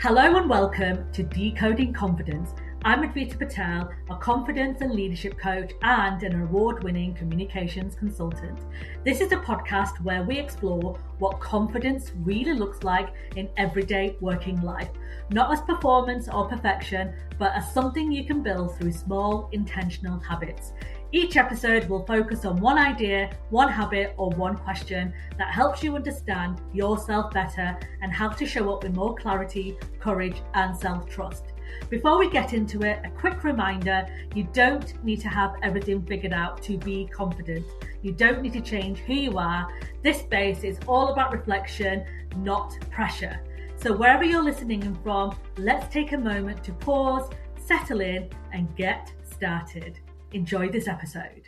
Hello and welcome to Decoding Confidence. I'm Advita Patel, a confidence and leadership coach and an award-winning communications consultant. This is a podcast where we explore what confidence really looks like in everyday working life, not as performance or perfection, but as something you can build through small, intentional habits. Each episode will focus on one idea, one habit, or one question that helps you understand yourself better and how to show up with more clarity, courage, and self-trust. Before we get into it, a quick reminder, you don't need to have everything figured out to be confident. You don't need to change who you are. This space is all about reflection, not pressure. So wherever you're listening from, let's take a moment to pause, settle in, and get started. Enjoy this episode.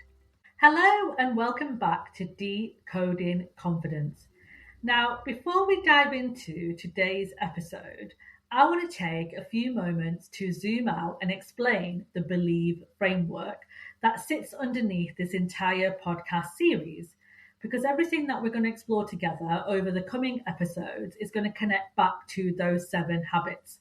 Hello and welcome back to Decoding Confidence. Now, before we dive into today's episode, I want to take a few moments to zoom out and explain the Believe framework that sits underneath this entire podcast series, because everything that we're going to explore together over the coming episodes is going to connect back to those 7 habits.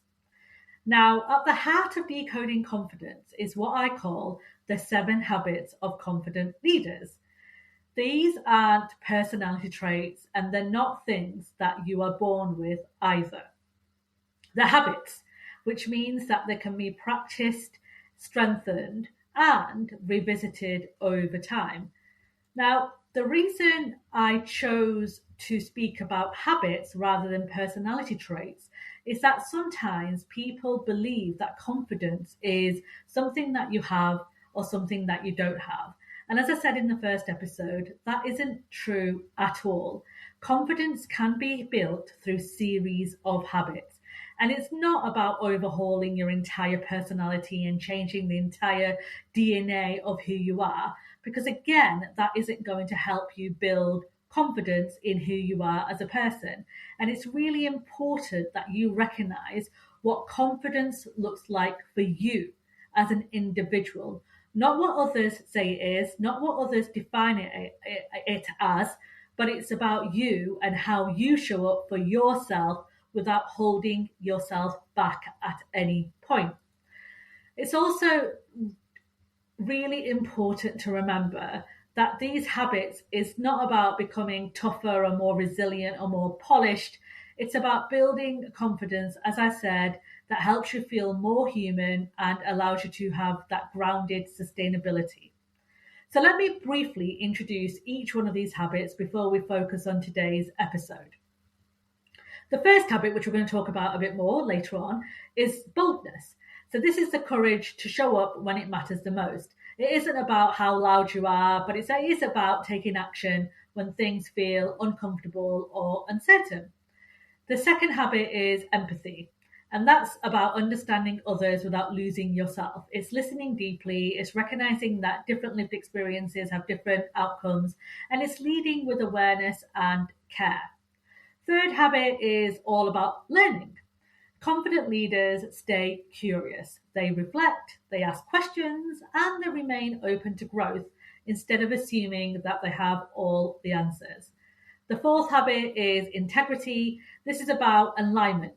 Now, at the heart of Decoding Confidence is what I call the 7 habits of confident leaders. These aren't personality traits and they're not things that you are born with either. They're habits, which means that they can be practiced, strengthened, and revisited over time. Now, the reason I chose to speak about habits rather than personality traits is that sometimes people believe that confidence is something that you have or something that you don't have. And as I said in the first episode, that isn't true at all. Confidence can be built through series of habits. And it's not about overhauling your entire personality and changing the entire DNA of who you are, because again, that isn't going to help you build confidence in who you are as a person. And it's really important that you recognize what confidence looks like for you as an individual, not what others say it is, not what others define it as, but it's about you and how you show up for yourself without holding yourself back at any point. It's also really important to remember that these habits is not about becoming tougher or more resilient or more polished. It's about building confidence, as I said, that helps you feel more human and allows you to have that grounded sustainability. So let me briefly introduce each one of these habits before we focus on today's episode. The first habit, which we're going to talk about a bit more later on, is boldness. So this is the courage to show up when it matters the most. It isn't about how loud you are, but it is about taking action when things feel uncomfortable or uncertain. The second habit is empathy. And that's about understanding others without losing yourself. It's listening deeply, it's recognizing that different lived experiences have different outcomes, and it's leading with awareness and care. Third habit is all about learning. Confident leaders stay curious. They reflect, they ask questions, and they remain open to growth instead of assuming that they have all the answers. The fourth habit is integrity. This is about alignment.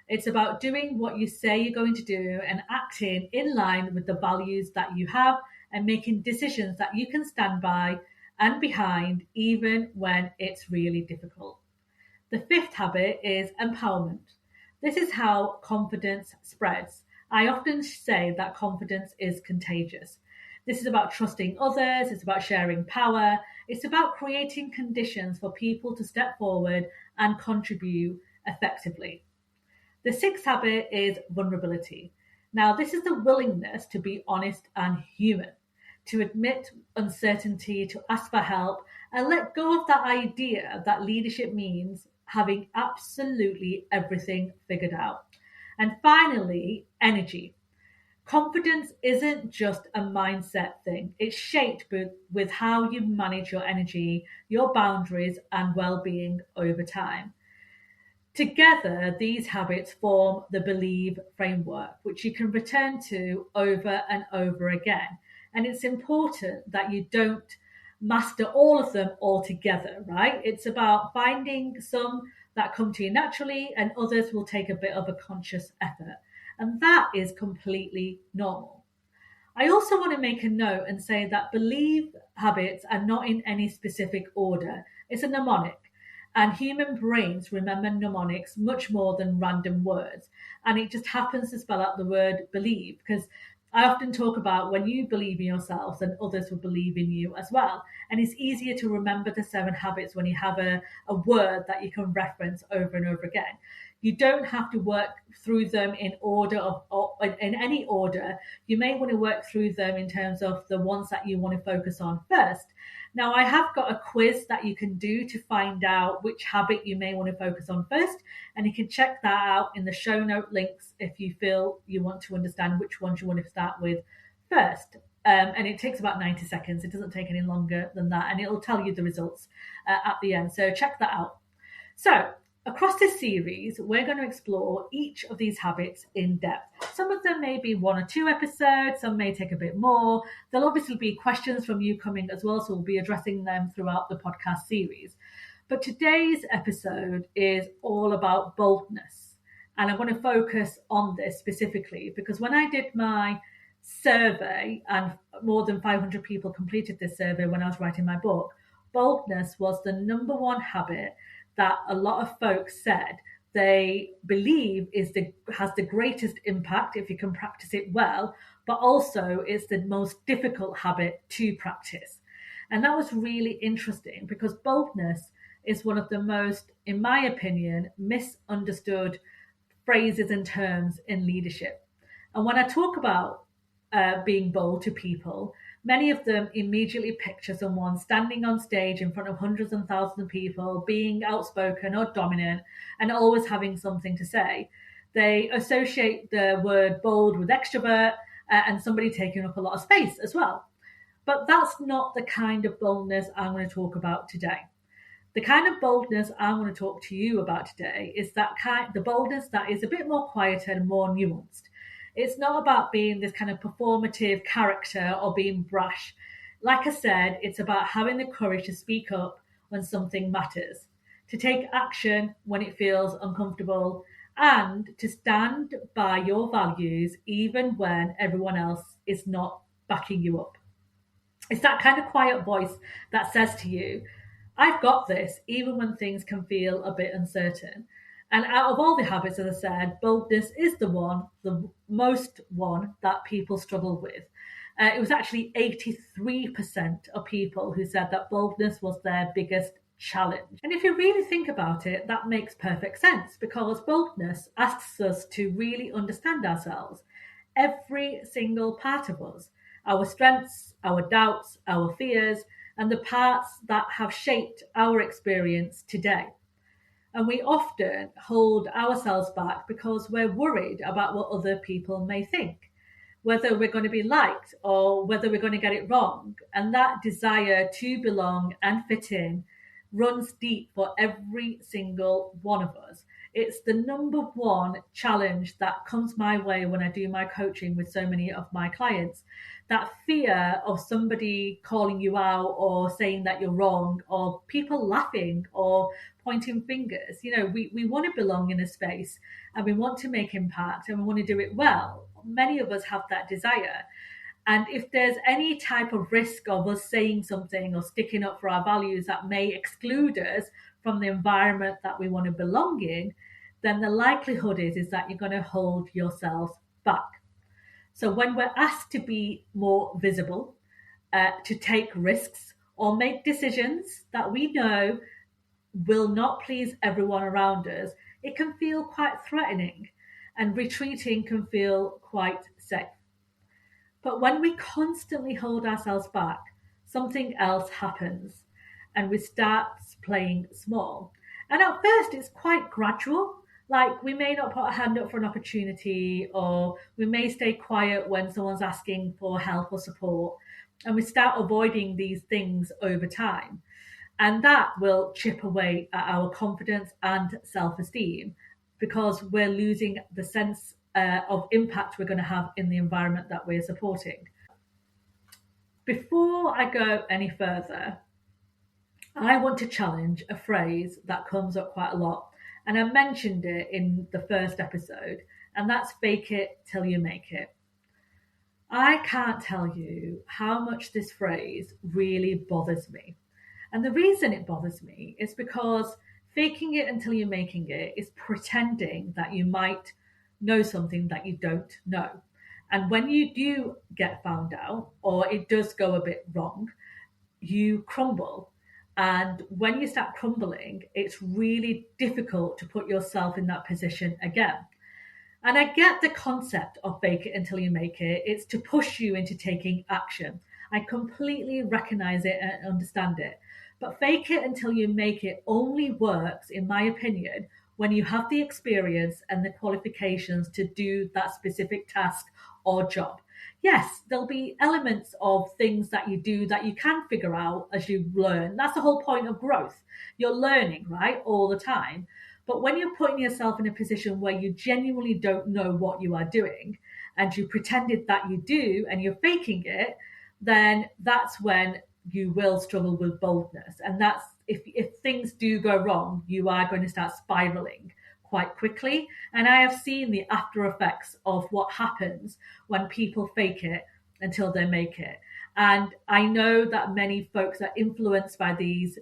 It's about doing what you say you're going to do and acting in line with the values that you have and making decisions that you can stand by and behind, even when it's really difficult. The fifth habit is empowerment. This is how confidence spreads. I often say that confidence is contagious. This is about trusting others, it's about sharing power, it's about creating conditions for people to step forward and contribute effectively. The sixth habit is vulnerability. Now, this is the willingness to be honest and human, to admit uncertainty, to ask for help, and let go of that idea that leadership means having absolutely everything figured out. And finally, energy. Confidence isn't just a mindset thing. It's shaped with how you manage your energy, your boundaries, and well-being over time. Together, these habits form the Believe framework, which you can return to over and over again. And it's important that you don't master all of them all together, right? It's about finding some that come to you naturally and others will take a bit of a conscious effort. And that is completely normal. I also want to make a note and say that belief habits are not in any specific order. It's a mnemonic. And human brains remember mnemonics much more than random words. And it just happens to spell out the word believe because I often talk about when you believe in yourself, then others will believe in you as well. And it's easier to remember the 7 habits when you have a word that you can reference over and over again. You don't have to work through them in order or in any order. You may want to work through them in terms of the ones that you want to focus on first. Now, I have got a quiz that you can do to find out which habit you may want to focus on first, and you can check that out in the show note links if you feel you want to understand which ones you want to start with first. And it takes about 90 seconds. It doesn't take any longer than that, and it'll tell you the results at the end. So check that out. So across this series, we're going to explore each of these habits in depth. Some of them may be 1 or 2 episodes, some may take a bit more. There'll obviously be questions from you coming as well, so we'll be addressing them throughout the podcast series. But today's episode is all about boldness. And I want to focus on this specifically because when I did my survey, and more than 500 people completed this survey when I was writing my book, boldness was the number 1 habit that a lot of folks said they believe has the greatest impact if you can practice it well, but also it's the most difficult habit to practice. And that was really interesting because boldness is one of the most, in my opinion, misunderstood phrases and terms in leadership. And when I talk about being bold to people, many of them immediately picture someone standing on stage in front of hundreds and thousands of people, being outspoken or dominant, and always having something to say. They associate the word bold with extrovert and somebody taking up a lot of space as well. But that's not the kind of boldness I'm going to talk about today. The kind of boldness I'm going to talk to you about today is the boldness that is a bit more quieter and more nuanced. It's not about being this kind of performative character or being brash. Like I said, it's about having the courage to speak up when something matters, to take action when it feels uncomfortable, and to stand by your values even when everyone else is not backing you up. It's that kind of quiet voice that says to you, I've got this, even when things can feel a bit uncertain. And out of all the habits, as I said, boldness is the most one that people struggle with. It was actually 83% of people who said that boldness was their biggest challenge. And if you really think about it, that makes perfect sense because boldness asks us to really understand ourselves, every single part of us, our strengths, our doubts, our fears, and the parts that have shaped our experience today. And we often hold ourselves back because we're worried about what other people may think, whether we're going to be liked or whether we're going to get it wrong. And that desire to belong and fit in runs deep for every single one of us. It's the number 1 challenge that comes my way when I do my coaching with so many of my clients. That fear of somebody calling you out or saying that you're wrong or people laughing or pointing fingers. We want to belong in a space and we want to make impact and we want to do it well. Many of us have that desire. And if there's any type of risk of us saying something or sticking up for our values that may exclude us from the environment that we want to belong in, then the likelihood is that you're going to hold yourself back. So when we're asked to be more visible, to take risks or make decisions that we know will not please everyone around us, it can feel quite threatening and retreating can feel quite safe. But when we constantly hold ourselves back, something else happens and we start playing small. And at first it's quite gradual. Like we may not put a hand up for an opportunity or we may stay quiet when someone's asking for help or support. And we start avoiding these things over time. And that will chip away at our confidence and self-esteem because we're losing the sense of impact we're going to have in the environment that we're supporting. Before I go any further, I want to challenge a phrase that comes up quite a lot. And I mentioned it in the first episode, and that's fake it till you make it. I can't tell you how much this phrase really bothers me. And the reason it bothers me is because faking it until you're making it is pretending that you might know something that you don't know. And when you do get found out, or it does go a bit wrong, you crumble. And when you start crumbling, it's really difficult to put yourself in that position again. And I get the concept of fake it until you make it. It's to push you into taking action. I completely recognize it and understand it. But fake it until you make it only works, in my opinion, when you have the experience and the qualifications to do that specific task or job. Yes, there'll be elements of things that you do that you can figure out as you learn. That's the whole point of growth. You're learning, right, all the time. But when you're putting yourself in a position where you genuinely don't know what you are doing and you pretended that you do and you're faking it, then that's when you will struggle with boldness. And that's if things do go wrong, you are going to start spiraling quite quickly. And I have seen the after effects of what happens when people fake it until they make it. And I know that many folks are influenced by these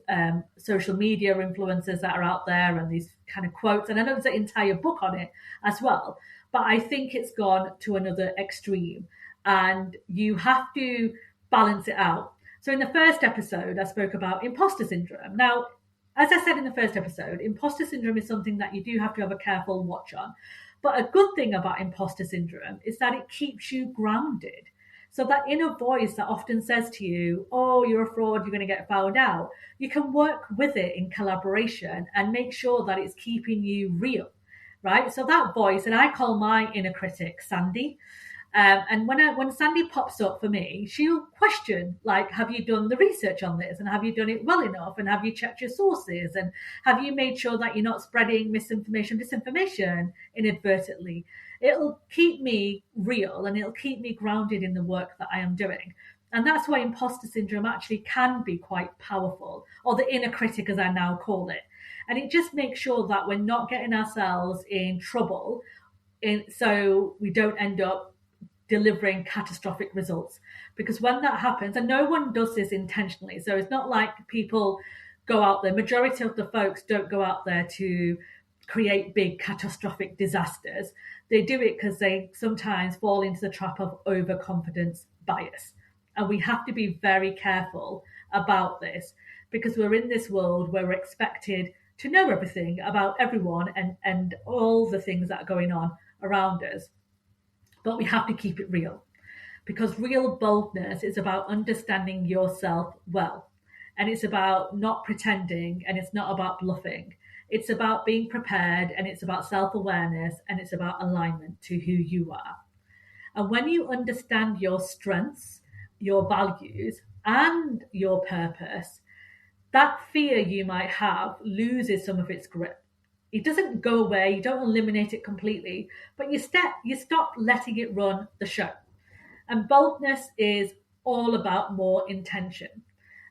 social media influencers that are out there and these kind of quotes. And I know there's an entire book on it as well. But I think it's gone to another extreme. And you have to balance it out. So in the first episode, I spoke about imposter syndrome. Now, as I said in the first episode, imposter syndrome is something that you do have to have a careful watch on. But a good thing about imposter syndrome is that it keeps you grounded. So that inner voice that often says to you, oh, you're a fraud, you're going to get found out, you can work with it in collaboration and make sure that it's keeping you real, right? So that voice, and I call my inner critic Sandy. And when Sandy pops up for me, she'll question, like, have you done the research on this? And have you done it well enough? And have you checked your sources? And have you made sure that you're not spreading misinformation, disinformation inadvertently? It'll keep me real and it'll keep me grounded in the work that I am doing. And that's why imposter syndrome actually can be quite powerful, or the inner critic, as I now call it. And it just makes sure that we're not getting ourselves in trouble so we don't end up delivering catastrophic results. Because when that happens, and no one does this intentionally, so it's not like people go out there, majority of the folks don't go out there to create big catastrophic disasters. They do it because they sometimes fall into the trap of overconfidence bias. And we have to be very careful about this, because we're in this world where we're expected to know everything about everyone and all the things that are going on around us. But we have to keep it real, because real boldness is about understanding yourself well. And it's about not pretending, and it's not about bluffing. It's about being prepared, and it's about self-awareness, and it's about alignment to who you are. And when you understand your strengths, your values, and your purpose, that fear you might have loses some of its grip. It doesn't go away, you don't eliminate it completely, but you stop letting it run the show. And boldness is all about more intention.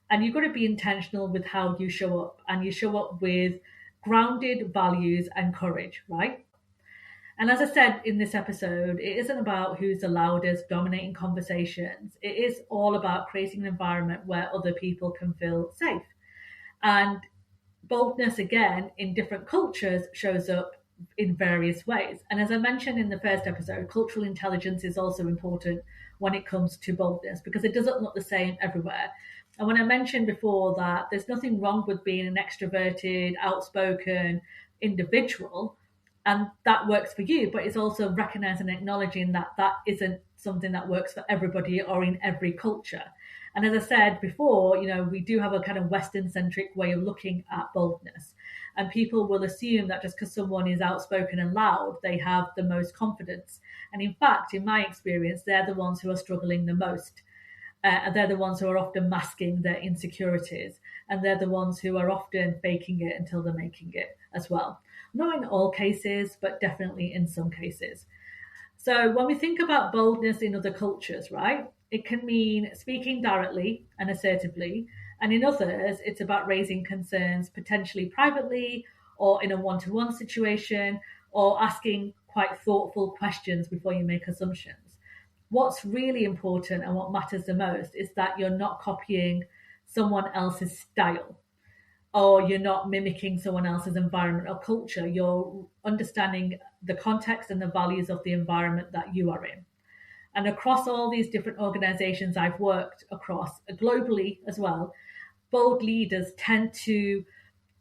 And you've got to be intentional with how you show up, and you show up with grounded values and courage, right? And as I said in this episode, it isn't about who's the loudest, dominating conversations. It is all about creating an environment where other people can feel safe. And boldness, again, in different cultures shows up in various ways. And as I mentioned in the first episode, cultural intelligence is also important when it comes to boldness, because it doesn't look the same everywhere. And when I mentioned before that there's nothing wrong with being an extroverted, outspoken individual, and that works for you, but it's also recognizing and acknowledging that that isn't something that works for everybody or in every culture. And as I said before, we do have a kind of Western-centric way of looking at boldness. And people will assume that just because someone is outspoken and loud, they have the most confidence. And in fact, in my experience, they're the ones who are struggling the most. And they're the ones who are often masking their insecurities. And they're the ones who are often faking it until they're making it as well. Not in all cases, but definitely in some cases. So when we think about boldness in other cultures, right? it can mean speaking directly and assertively. And in others, it's about raising concerns potentially privately or in a one to one situation, or asking quite thoughtful questions before you make assumptions. What's really important and what matters the most is that you're not copying someone else's style, or you're not mimicking someone else's environment or culture. You're understanding the context and the values of the environment that you are in. And across all these different organizations I've worked across, globally as well, bold leaders tend to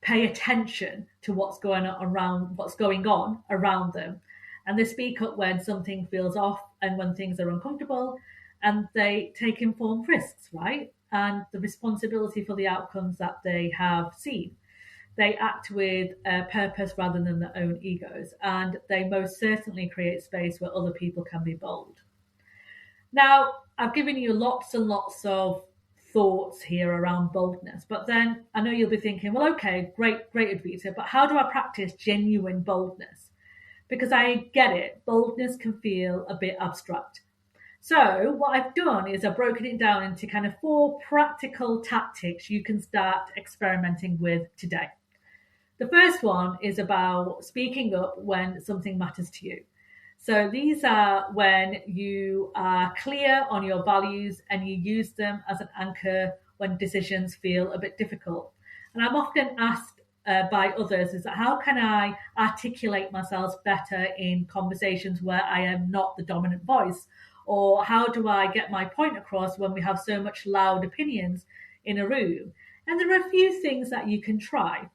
pay attention to what's going on around them. And they speak up when something feels off and when things are uncomfortable, and they take informed risks, right? And the responsibility for the outcomes that they have seen. They act with a purpose rather than their own egos, and they most certainly create space where other people can be bold. Now, I've given you lots and lots of thoughts here around boldness, but then I know you'll be thinking, well, okay, great, Advita, but how do I practice genuine boldness? Because I get it, boldness can feel a bit abstract. So, what I've done is I've broken it down into kind of 4 practical tactics you can start experimenting with today. The first one is about speaking up when something matters to you. So these are when you are clear on your values and you use them as an anchor when decisions feel a bit difficult. And I'm often asked by others is that how can I articulate myself better in conversations where I am not the dominant voice? Or how do I get my point across when we have so much loud opinions in a room? And there are a few things that you can try.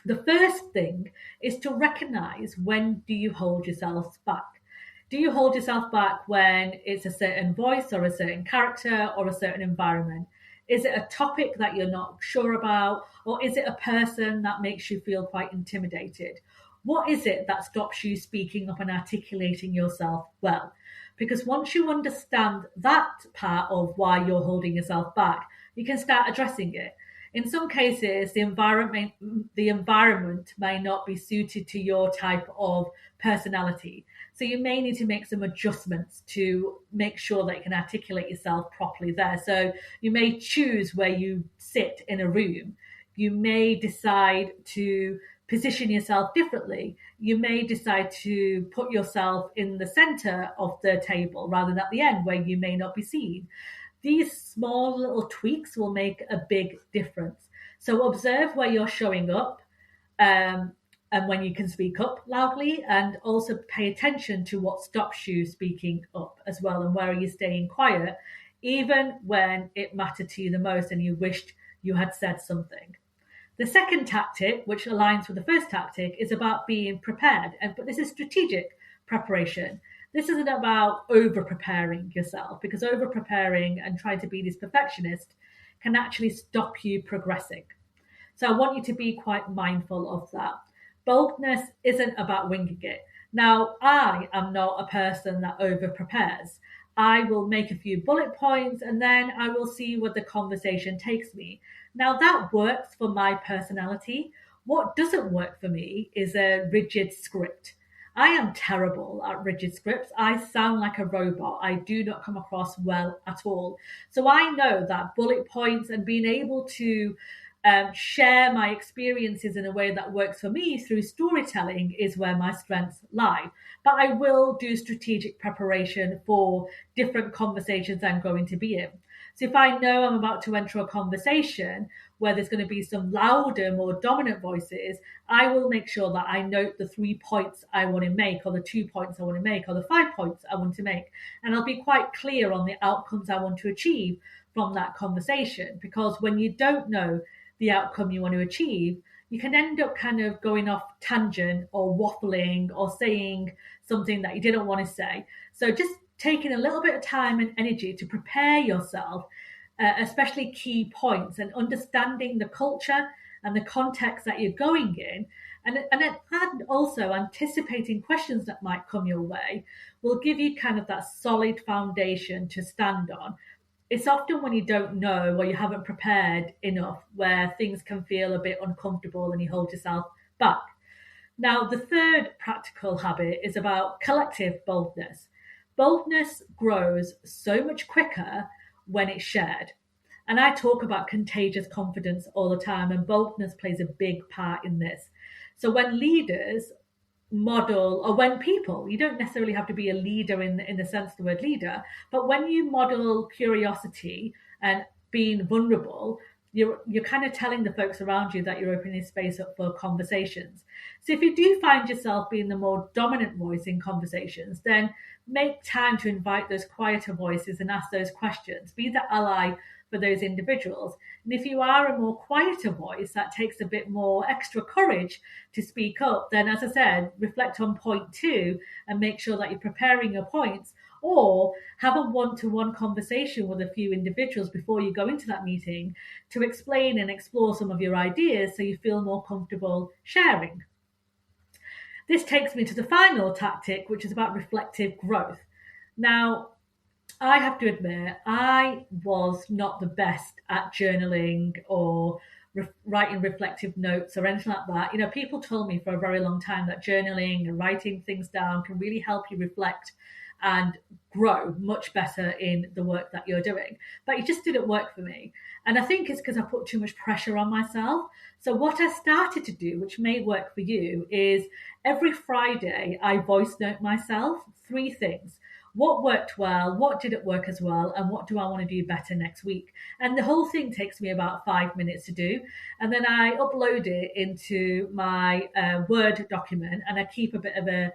The first thing is to recognize, when do you hold yourself back? Do you hold yourself back when it's a certain voice or a certain character or a certain environment? Is it a topic that you're not sure about? Or is it a person that makes you feel quite intimidated? What is it that stops you speaking up and articulating yourself well? Because once you understand that part of why you're holding yourself back, you can start addressing it. In some cases, the environment may not be suited to your type of personality. So you may need to make some adjustments to make sure that you can articulate yourself properly there. So you may choose where you sit in a room. You may decide to position yourself differently. You may decide to put yourself in the center of the table rather than at the end where you may not be seen. These small little tweaks will make a big difference. So observe where you're showing up, and when you can speak up loudly, and also pay attention to what stops you speaking up as well, and where are you staying quiet, even when it mattered to you the most and you wished you had said something. The second tactic, which aligns with the first tactic, is about being prepared. But this is strategic preparation. This isn't about over-preparing yourself, because over-preparing and trying to be this perfectionist can actually stop you progressing. So I want you to be quite mindful of that. Boldness isn't about winging it. Now, I am not a person that over-prepares. I will make a few bullet points and then I will see where the conversation takes me. Now, that works for my personality. What doesn't work for me is a rigid script. I am terrible at rigid scripts. I sound like a robot. I do not come across well at all. So I know that bullet points and being able to share my experiences in a way that works for me through storytelling is where my strengths lie. But I will do strategic preparation for different conversations I'm going to be in. So if I know I'm about to enter a conversation where there's going to be some louder, more dominant voices, I will make sure that I note the 3 points I want to make, or the 2 points I want to make, or the 5 points I want to make. And I'll be quite clear on the outcomes I want to achieve from that conversation. Because when you don't know the outcome you want to achieve, you can end up kind of going off tangent or waffling or saying something that you didn't want to say. So just taking a little bit of time and energy to prepare yourself, especially key points, and understanding the culture and the context that you're going in, and also anticipating questions that might come your way, will give you kind of that solid foundation to stand on. It's often when you don't know or you haven't prepared enough where things can feel a bit uncomfortable and you hold yourself back. Now, the third practical habit is about collective boldness. boldness grows so much quicker when it's shared. And I talk about contagious confidence all the time, and boldness plays a big part in this. So when leaders model, or when people, you don't necessarily have to be a leader in the sense of the word leader, but when you model curiosity and being vulnerable, you're kind of telling the folks around you that you're opening space up for conversations. So if you do find yourself being the more dominant voice in conversations, then make time to invite those quieter voices and ask those questions. Be the ally for those individuals. And if you are a more quieter voice that takes a bit more extra courage to speak up, then as I said, reflect on point 2 and make sure that you're preparing your points, or have a one-to-one conversation with a few individuals before you go into that meeting to explain and explore some of your ideas so you feel more comfortable sharing. This takes me to the final tactic, which is about reflective growth. Now, I have to admit, I was not the best at journaling or writing reflective notes or anything like that. You know, people told me for a very long time that journaling and writing things down can really help you reflect and grow much better in the work that you're doing. But it just didn't work for me. And I think it's because I put too much pressure on myself. So what I started to do, which may work for you, is every Friday I voice note myself 3 things. What worked well, what didn't work as well, and what do I want to do better next week? And the whole thing takes me about 5 minutes to do. And then I upload it into my Word document, and I keep a bit of a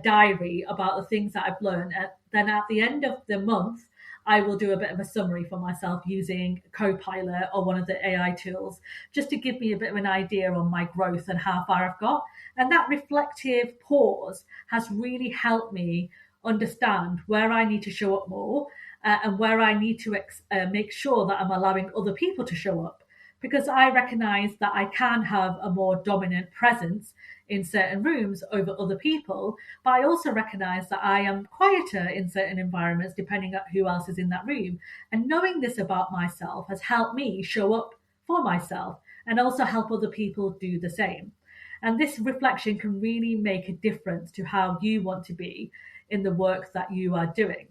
diary about the things that I've learned. Then at the end of the month, I will do a bit of a summary for myself using Copilot or one of the AI tools, just to give me a bit of an idea on my growth and how far I've got. And that reflective pause has really helped me understand where I need to show up more and where I need to make sure that I'm allowing other people to show up. Because I recognize that I can have a more dominant presence in certain rooms over other people, but I also recognize that I am quieter in certain environments depending on who else is in that room. And knowing this about myself has helped me show up for myself and also help other people do the same. And this reflection can really make a difference to how you want to be in the work that you are doing.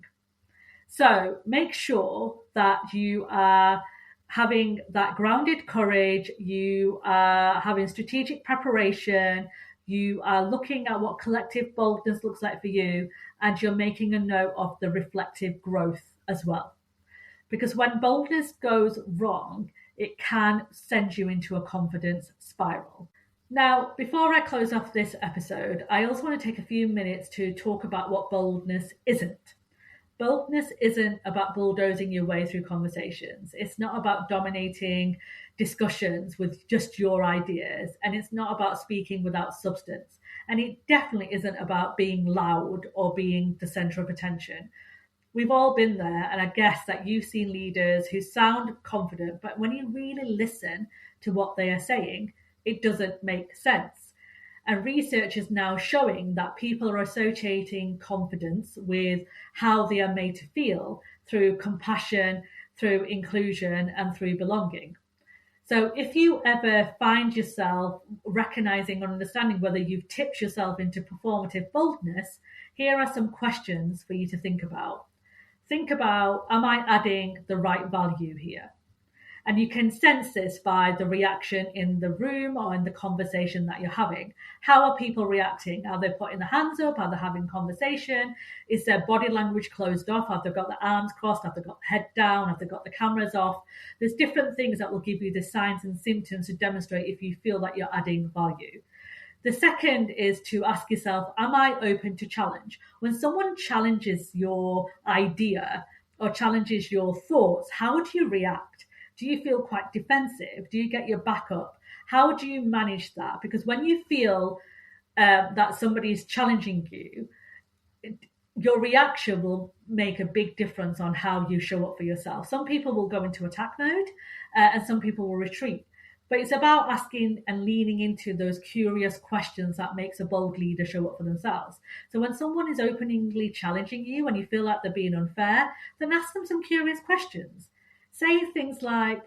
So make sure that you are having that grounded courage, you are having strategic preparation, you are looking at what collective boldness looks like for you, and you're making a note of the reflective growth as well. Because when boldness goes wrong, it can send you into a confidence spiral. Now, before I close off this episode, I also want to take a few minutes to talk about what boldness isn't. Boldness isn't about bulldozing your way through conversations. It's not about dominating discussions with just your ideas. And it's not about speaking without substance. And it definitely isn't about being loud or being the center of attention. We've all been there. And I guess that you've seen leaders who sound confident, but when you really listen to what they are saying, it doesn't make sense. And research is now showing that people are associating confidence with how they are made to feel through compassion, through inclusion, and through belonging. So if you ever find yourself recognizing or understanding whether you've tipped yourself into performative boldness, here are some questions for you to think about. Think about, am I adding the right value here? And you can sense this by the reaction in the room or in the conversation that you're having. How are people reacting? Are they putting their hands up? Are they having conversation? Is their body language closed off? Have they got their arms crossed? Have they got the head down? Have they got the cameras off? There's different things that will give you the signs and symptoms to demonstrate if you feel that you're adding value. The second is to ask yourself, am I open to challenge? When someone challenges your idea or challenges your thoughts, how do you react? Do you feel quite defensive? Do you get your back up? How do you manage that? Because when you feel that somebody is challenging you, your reaction will make a big difference on how you show up for yourself. Some people will go into attack mode and some people will retreat. But it's about asking and leaning into those curious questions that makes a bold leader show up for themselves. So when someone is openly challenging you and you feel like they're being unfair, then ask them some curious questions. Say things like,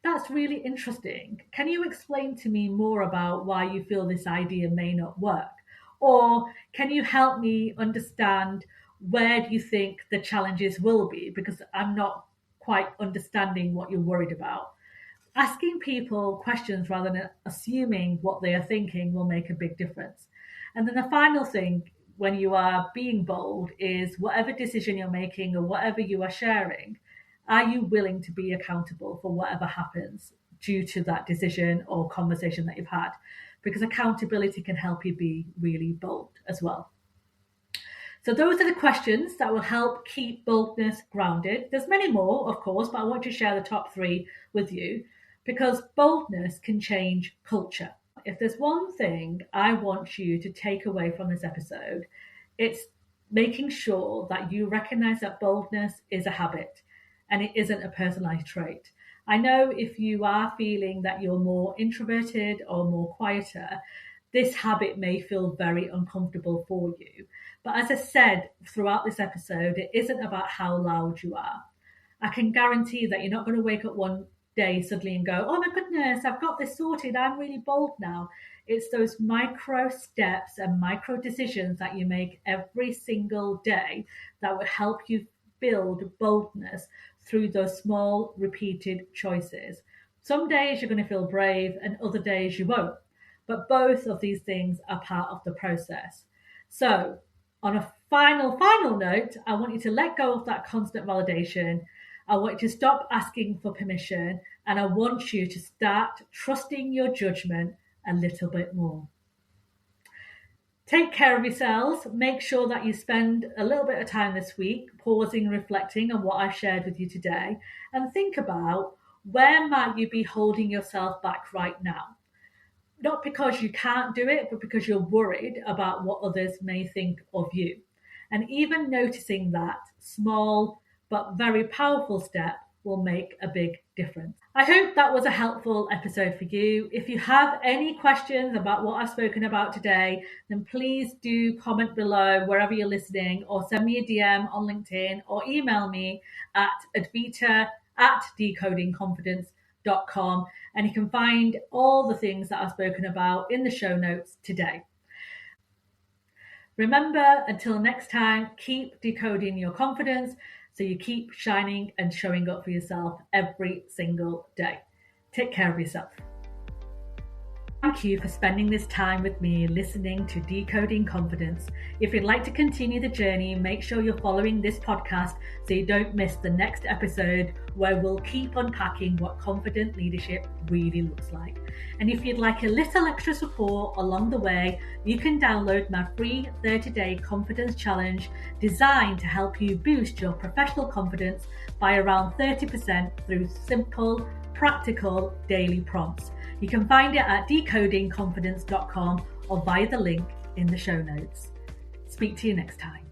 that's really interesting. Can you explain to me more about why you feel this idea may not work? Or can you help me understand where do you think the challenges will be? Because I'm not quite understanding what you're worried about. Asking people questions rather than assuming what they are thinking will make a big difference. And then the final thing when you are being bold is whatever decision you're making or whatever you are sharing, are you willing to be accountable for whatever happens due to that decision or conversation that you've had? Because accountability can help you be really bold as well. So those are the questions that will help keep boldness grounded. There's many more, of course, but I want to share the top 3 with you because boldness can change culture. If there's one thing I want you to take away from this episode, it's making sure that you recognize that boldness is a habit and it isn't a personalized trait. I know if you are feeling that you're more introverted or more quieter, this habit may feel very uncomfortable for you. But as I said throughout this episode, it isn't about how loud you are. I can guarantee that you're not going to wake up one day suddenly and go, oh my goodness, I've got this sorted. I'm really bold now. It's those micro steps and micro decisions that you make every single day that will help you build boldness through those small repeated choices. Some days you're going to feel brave and other days you won't. But both of these things are part of the process. So on a final note, I want you to let go of that constant validation. I want you to stop asking for permission, and I want you to start trusting your judgment a little bit more. Take care of yourselves. Make sure that you spend a little bit of time this week pausing and reflecting on what I've shared with you today, and think about where might you be holding yourself back right now. Not because you can't do it, but because you're worried about what others may think of you. And even noticing that small but very powerful step will make a big difference. I hope that was a helpful episode for you. If you have any questions about what I've spoken about today, then please do comment below wherever you're listening, or send me a DM on LinkedIn, or email me at advita@decodingconfidence.com, and you can find all the things that I've spoken about in the show notes today. Remember, until next time, keep decoding your confidence so you keep shining and showing up for yourself every single day. Take care of yourself. Thank you for spending this time with me listening to Decoding Confidence. If you'd like to continue the journey, make sure you're following this podcast so you don't miss the next episode where we'll keep unpacking what confident leadership really looks like. And if you'd like a little extra support along the way, you can download my free 30-day confidence challenge designed to help you boost your professional confidence by around 30% through simple, practical daily prompts. You can find it at decodingconfidence.com or via the link in the show notes. Speak to you next time.